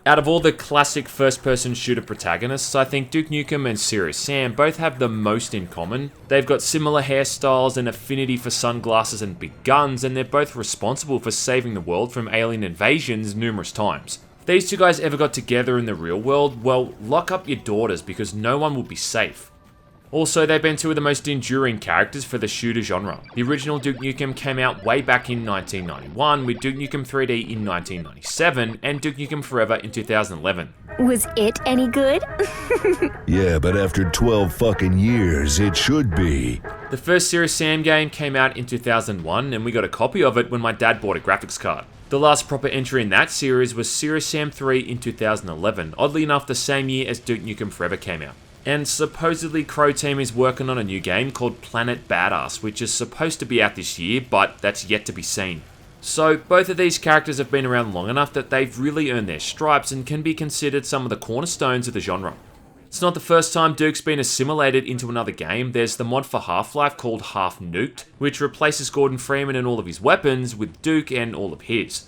Out of all the classic first-person shooter protagonists, I think Duke Nukem and Serious Sam both have the most in common. They've got similar hairstyles, an affinity for sunglasses and big guns, and they're both responsible for saving the world from alien invasions numerous times. If these two guys ever got together in the real world, well, lock up your daughters because no one will be safe. Also, they've been two of the most enduring characters for the shooter genre. The original Duke Nukem came out way back in 1991, with Duke Nukem 3D in 1997, and Duke Nukem Forever in 2011. Was it any good? Yeah, but after 12 fucking years, it should be. The first Serious Sam game came out in 2001, and we got a copy of it when my dad bought a graphics card. The last proper entry in that series was Serious Sam 3 in 2011, oddly enough the same year as Duke Nukem Forever came out. And supposedly Croteam is working on a new game called Planet Badass, which is supposed to be out this year, but that's yet to be seen. So both of these characters have been around long enough that they've really earned their stripes and can be considered some of the cornerstones of the genre. It's not the first time Duke's been assimilated into another game. There's the mod for Half-Life called Half Nuked, which replaces Gordon Freeman and all of his weapons with Duke and all of his.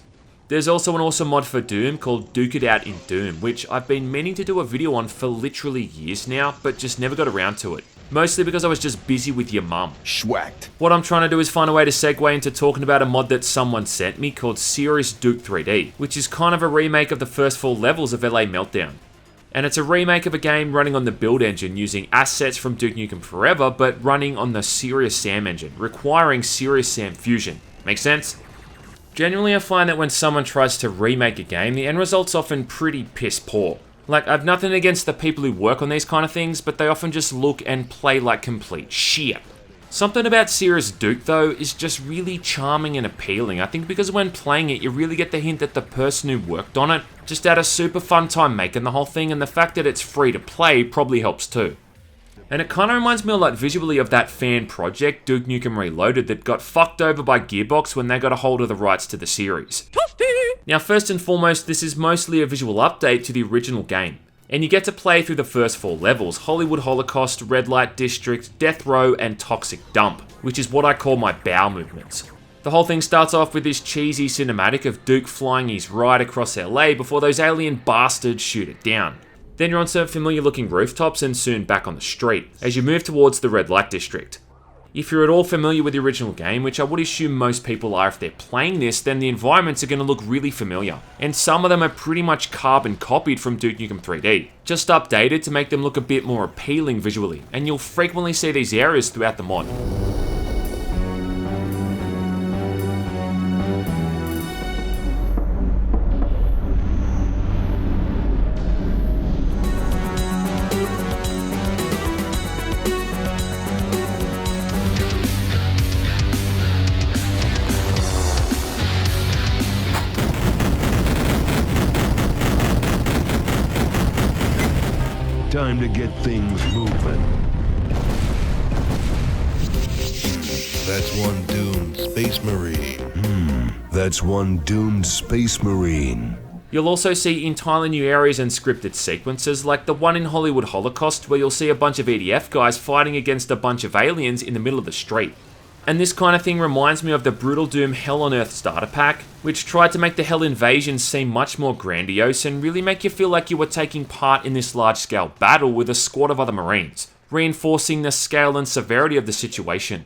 There's also an awesome mod for Doom called Duke It Out in Doom, which I've been meaning to do a video on for literally years now, but just never got around to it. Mostly because I was just busy with your mum. Schwacked. What I'm trying to do is find a way to segue into talking about a mod that someone sent me called Serious Duke 3D, which is kind of a remake of the first 4 levels of LA Meltdown. And it's a remake of a game running on the build engine using assets from Duke Nukem Forever, but running on the Serious Sam engine, requiring Serious Sam Fusion. Make sense? Generally, I find that when someone tries to remake a game, the end result's often pretty piss poor. Like, I've nothing against the people who work on these kind of things, but they often just look and play like complete shit. Something about Serious Duke, though, is just really charming and appealing. I think because when playing it, you really get the hint that the person who worked on it just had a super fun time making the whole thing, and the fact that it's free to play probably helps too. And it kind of reminds me a lot visually of that fan project, Duke Nukem Reloaded, that got fucked over by Gearbox when they got a hold of the rights to the series. Now, first and foremost, this is mostly a visual update to the original game. And you get to play through the first 4 levels, Hollywood Holocaust, Red Light District, Death Row, and Toxic Dump, which is what I call my bowel movements. The whole thing starts off with this cheesy cinematic of Duke flying his ride across LA before those alien bastards shoot it down. Then you're on some familiar looking rooftops and soon back on the street, as you move towards the Red Light District. If you're at all familiar with the original game, which I would assume most people are if they're playing this, then the environments are going to look really familiar. And some of them are pretty much carbon copied from Duke Nukem 3D, just updated to make them look a bit more appealing visually, and you'll frequently see these areas throughout the mod. Time to get things moving. That's one doomed space marine. That's one doomed space marine. You'll also see entirely new areas and scripted sequences, like the one in Hollywood Holocaust where you'll see a bunch of EDF guys fighting against a bunch of aliens in the middle of the street. And this kind of thing reminds me of the Brutal Doom Hell on Earth starter pack, which tried to make the Hell invasion seem much more grandiose and really make you feel like you were taking part in this large-scale battle with a squad of other Marines, reinforcing the scale and severity of the situation.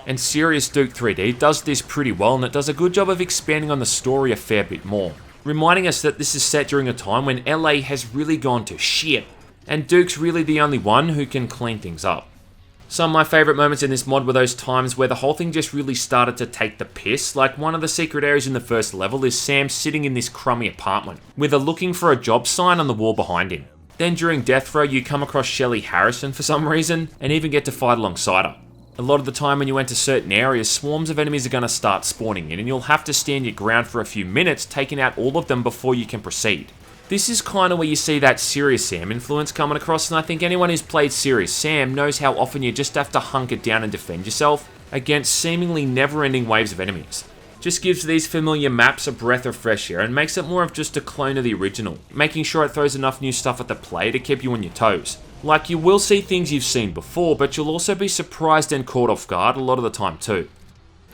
And Serious Duke 3D does this pretty well, and it does a good job of expanding on the story a fair bit more, reminding us that this is set during a time when LA has really gone to shit, and Duke's really the only one who can clean things up. Some of my favourite moments in this mod were those times where the whole thing just really started to take the piss. Like one of the secret areas in the first level is Sam sitting in this crummy apartment with a looking for a job sign on the wall behind him. Then during Death Row you come across Shelley Harrison for some reason and even get to fight alongside her. A lot of the time when you enter certain areas, swarms of enemies are going to start spawning in and you'll have to stand your ground for a few minutes, taking out all of them before you can proceed. This is kind of where you see that Serious Sam influence coming across, and I think anyone who's played Serious Sam knows how often you just have to hunker down and defend yourself against seemingly never-ending waves of enemies. Just gives these familiar maps a breath of fresh air and makes it more of just a clone of the original, making sure it throws enough new stuff at the player to keep you on your toes. Like, you will see things you've seen before, but you'll also be surprised and caught off guard a lot of the time too.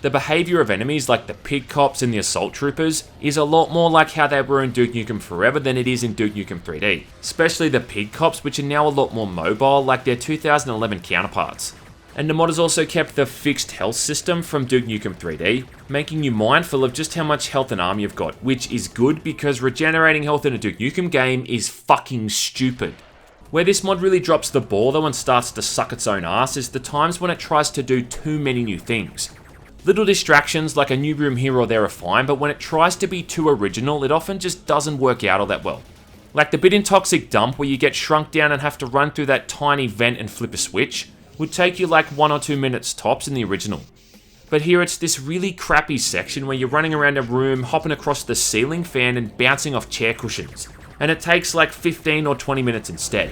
The behaviour of enemies like the pig cops and the assault troopers is a lot more like how they were in Duke Nukem Forever than it is in Duke Nukem 3D, especially the pig cops, which are now a lot more mobile like their 2011 counterparts. And the mod has also kept the fixed health system from Duke Nukem 3D, making you mindful of just how much health and armor you've got, which is good because regenerating health in a Duke Nukem game is fucking stupid. Where this mod really drops the ball though and starts to suck its own ass is the times when it tries to do too many new things. Little distractions like a new room here or there are fine, but when it tries to be too original, it often just doesn't work out all that well. Like the bit in Toxic Dump where you get shrunk down and have to run through that tiny vent and flip a switch, would take you like 1 or 2 minutes tops in the original. But here it's this really crappy section where you're running around a room, hopping across the ceiling fan and bouncing off chair cushions, and it takes like 15 or 20 minutes instead.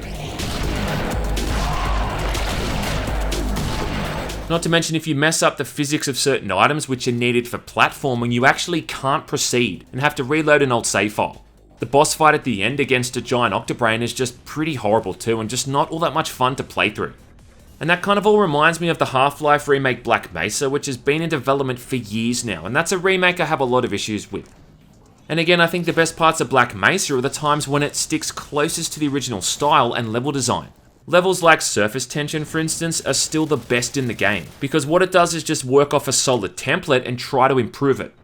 Not to mention if you mess up the physics of certain items which are needed for platforming, you actually can't proceed and have to reload an old save file. The boss fight at the end against a giant octobrain is just pretty horrible too and just not all that much fun to play through. And that kind of all reminds me of the Half-Life remake Black Mesa, which has been in development for years now, and that's a remake I have a lot of issues with. And again, I think the best parts of Black Mesa are the times when it sticks closest to the original style and level design. Levels like Surface Tension, for instance, are still the best in the game, because what it does is just work off a solid template and try to improve it.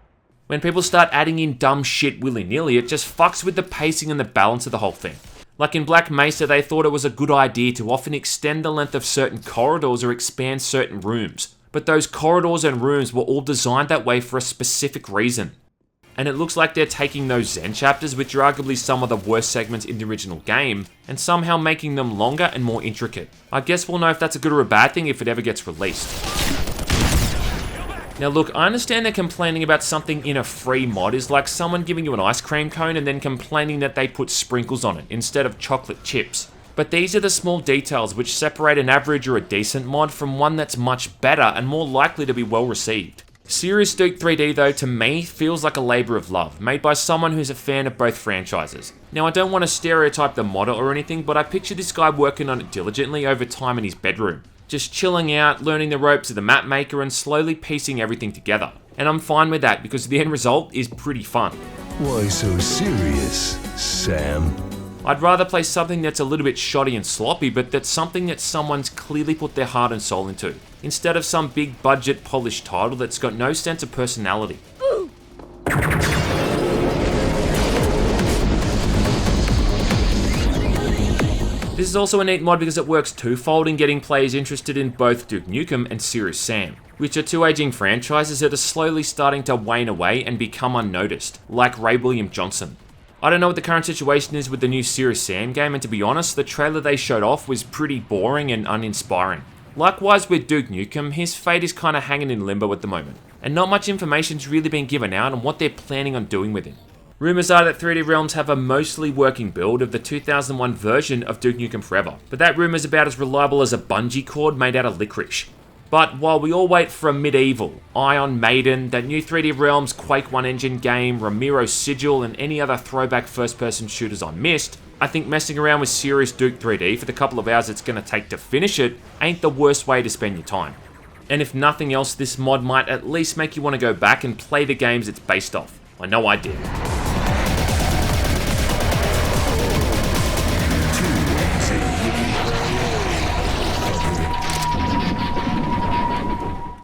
When people start adding in dumb shit willy-nilly, it just fucks with the pacing and the balance of the whole thing. Like in Black Mesa, they thought it was a good idea to often extend the length of certain corridors or expand certain rooms, but those corridors and rooms were all designed that way for a specific reason. And it looks like they're taking those Zen chapters, which are arguably some of the worst segments in the original game, and somehow making them longer and more intricate. I guess we'll know if that's a good or a bad thing if it ever gets released. Now look, I understand that complaining about something in a free mod is like someone giving you an ice cream cone and then complaining that they put sprinkles on it instead of chocolate chips. But these are the small details which separate an average or a decent mod from one that's much better and more likely to be well received. Serious Duke 3D though, to me, feels like a labour of love, made by someone who's a fan of both franchises. Now I don't want to stereotype the modder or anything, but I picture this guy working on it diligently over time in his bedroom. Just chilling out, learning the ropes of the map maker and slowly piecing everything together. And I'm fine with that because the end result is pretty fun. Why so serious, Sam? I'd rather play something that's a little bit shoddy and sloppy, but that's something that someone's clearly put their heart and soul into, instead of some big budget polished title that's got no sense of personality. This is also a neat mod because it works twofold in getting players interested in both Duke Nukem and Serious Sam, which are two aging franchises that are slowly starting to wane away and become unnoticed, like Ray William Johnson. I don't know what the current situation is with the new Serious Sam game, and to be honest, the trailer they showed off was pretty boring and uninspiring. Likewise with Duke Nukem, his fate is kinda hanging in limbo at the moment, and not much information's really been given out on what they're planning on doing with him. Rumours are that 3D Realms have a mostly working build of the 2001 version of Duke Nukem Forever, but that rumour's about as reliable as a bungee cord made out of licorice. But while we all wait for a Medieval, Ion Maiden, that new 3D Realms Quake 1 engine game, Ramiro Sigil, and any other throwback first-person shooters I missed, I think messing around with Serious Duke 3D for the couple of hours it's going to take to finish it ain't the worst way to spend your time. And if nothing else, this mod might at least make you want to go back and play the games it's based off. I know I did.